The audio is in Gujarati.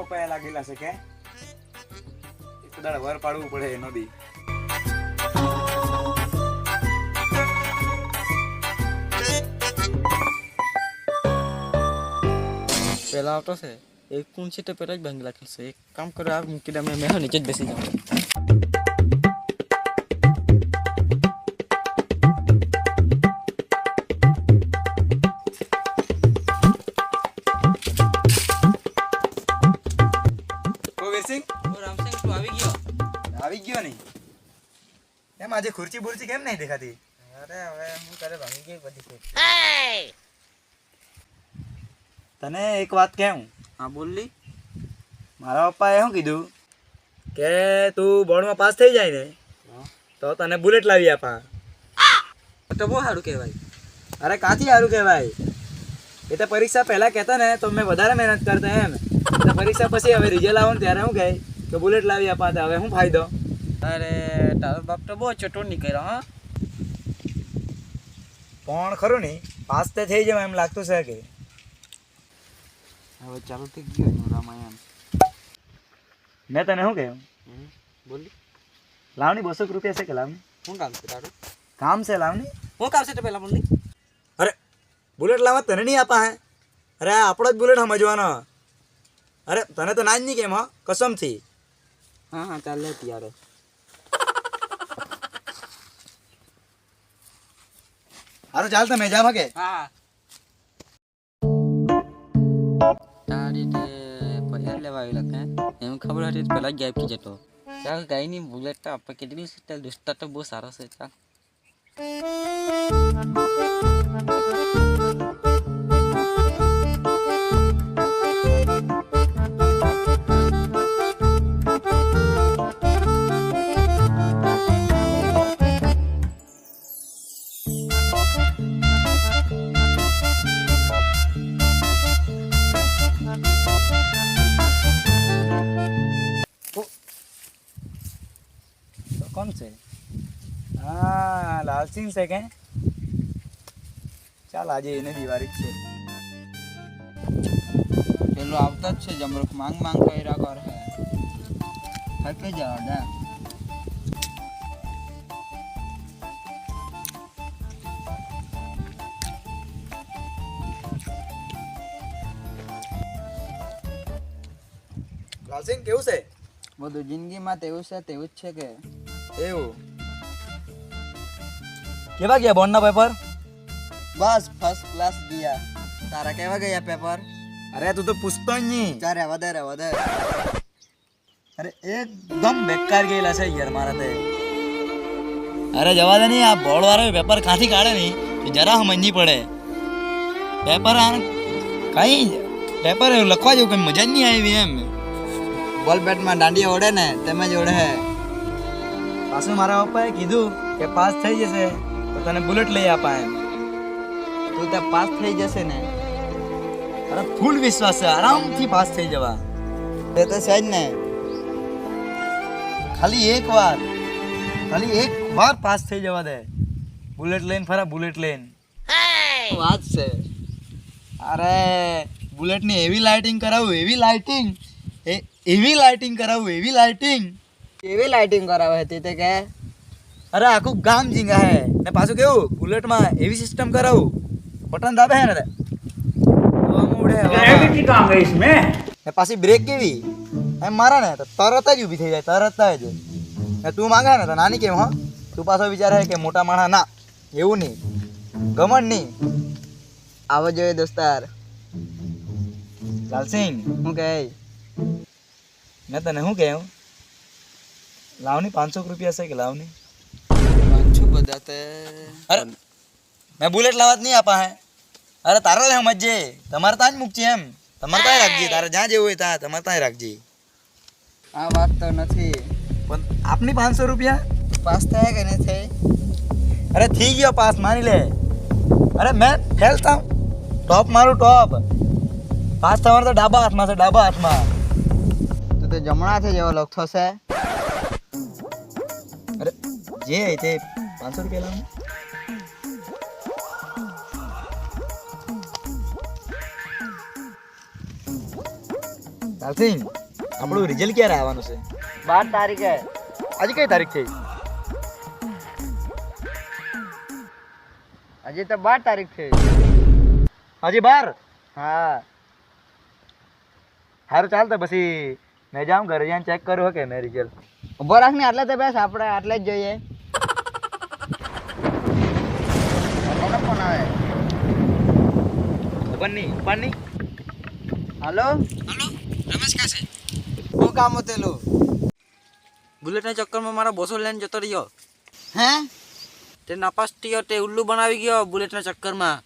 પપ્પાએ લાગેલા છે કે એક દાડે વર પાડવું પડે એનો બી. પેલા આવતો છે એક કુંચી તો પેલા જ ભાંગી રાખેલ છે. એક કામ કરો આ મૂકી દે, મેં નીચે જ બેસી જાઉં. વીરસિંહ રામસિંહ તું આવી ગયો? આવી ગયો નહીં? એમ આજે ખુરચી બુરચી કેમ નહીં દેખાતી? અરે હવે હું કરે ભાંગી ગઈ બધી છે. તને એક વાત કહું? હા બોલી. મારા પપ્પાએ શું કીધું કે તું બોર્ડમાં પાસ થઈ જાય ને તો તને બુલેટ લાવી આપા. તો બહુ સારું કહેવાય. અરે કાથી સારું કહેવાય? એ તો પરીક્ષા પહેલા કહેતા ને તો મેં વધારે મહેનત કરતા એમ. તો પરીક્ષા પછી હવે રિઝલ્ટ આવો ને ત્યારે શું કહે કે બુલેટ લાવી આપા. તો હવે શું ફાયદો? અરે તારો બાપ તો બહુ ચટો નીકળ્યો. હા પણ ખરું નહીં પાસ તો થઈ જાય એમ લાગતું છે કે. હવે ચાલુ થઈ ગયો રામાયણ. મેં તને શું કહ્યું? બોલી. લાવની 200 રૂપિયા છે કે લાવની? શું કામ છે તારું? કામ છે લાવની. શું કામ છે તો પહેલા બોલી. અરે બુલેટ લાવવા તને નહીં આપા હે? અરે આપણો જ બુલેટ સમજવાનો. અરે તને તો ના જ નહીં કેમ હા કસમથી. હા હા ચાલ લે ત્યારે. હારું ચાલ તમે જા ભાગે. હા તારી તે પૈસા લેવા આવેલા કે એમ ખબર હતી તો પેલા જ ગાયબ થઈ જતો. ચાલ કઈ નહીં, બુલેટ તો આપણે કેટલી છે દોસ્તા તો બહુ સારો છે. ચાલ કોણ છે? હા લાલસિંહ છે કે? ચાલ આજે એને દિવાળી છે. પેલો આવતા જ છે જમરૂખ માંગ માંગ કર્યા કર હે. હકે જાવ દા. લાલસિંહ કેવું છે? બધું જિંદગીમાં તેવું છે તેવું જ છે કે. એવું કેવા ગયા બોર્ડના પેપર? બસ ફર્સ્ટ ક્લાસ ગયા. તારા કેવા ગયા પેપર? અરે તું તો પૂછતો જ નહીં. ચારે વધારે વધારે. અરે એકદમ બેકાર ગયેલા છે યાર મારા તે. અરે જવા દે નહીં, આ બોર્ડ વાળો પેપર કાંથી કાઢે નહીં જરા સમજ પડે. પેપર આ કઈ પેપર લખવા જેવું કઈ મજા જ નહીં આવી એમ. બોલ બેટમાં દાંડિયા ઓડે ને તેમ જ ઓડે. પાછું મારા પપ્પાએ કીધું કે પાસ થઈ જશે તો તને બુલેટ લઈ આપા એમ. તું તો પાસ થઈ જશે ને? અરે ફૂલ વિશ્વાસ છે આરામથી પાસ થઈ જવા. તે તો છે જ ને. ખાલી એક વાર પાસ થઈ જવા દે. બુલેટ લઈને ફરા બુલેટ લઈને. વાત છે. અરે બુલેટની એવી લાઇટિંગ કરાવું એવી લાઇટિંગ કરાવું એવી લાઇટિંગ. કેવી લાઇટિંગ કરાવે હતી તે કે? અરે આખું ગામ જીંગા હે. ને પાછું કેવું બુલેટમાં એવી સિસ્ટમ કરાવું બટન દાબે હે ને ને પાછી બ્રેક કેવી એમ મારા ને તો તરત જ ઊભી થઈ જાય તરત જ. ને તું માંગે ને તો નાની કેમ હા તું પાછો વિચારે કે મોટા માણસ ના એવું નહીં ગમણ નહીં. આવો જોઈએ દોસ્તાર. લાલસિંહ હું કહે મેં તને શું કહ્યું? લાવની 500 રૂપિયા છે કે લાવની? પાછું બધા તે. અરે મેં બુલેટ લાવવા જ નહીં આપા હે. અરે તારો લે સમજજે તમારે ત્યાં જ મૂકજે એમ. તમારે ત્યાં રાખજે, તારે જ્યાં જેવું હોય ત્યાં તમારે ત્યાં રાખજે. આ વાત તો નથી પણ આપની 500 રૂપિયા પાસ થાય કે નહીં થાય? અરે થઈ ગયો પાસ માની લે. અરે મેં ફેલ થાઉં ટોપ મારું ટોપ. પાસ થવાનું તો ડાબા હાથમાં છે ડાબા હાથમાં. તું તો જમણાથી જેવો લખતો છે. અરે જે તે 500 રૂપિયા લાવ. લાલસિંહ આપણું રિઝલ્ટ ક્યારે આવવાનું છે? 12 તારીખે. આજે કઈ તારીખ થઈ? હજી તો 12 તારીખ છે. હજી 12? હા. સારું ચાલ તો પછી મેં જાઉં ઘરે જઈને ચેક કર્યો કે મેં રિઝલ્ટ. ઉભો રાખ ને, આટલે તો બેસ, આપણે આટલે જ જોઈએ. કોનો ફોન આવે? ખબર નહીં. હાલો હલો રમેશ કાશે શું કામ હતું? બુલેટના ચક્કરમાં મારા બોસો લઈને જતો રહ્યો. હે? તે નાપાસ થયો, તે ઉલ્લુ બનાવી ગયો બુલેટના ચક્કરમાં.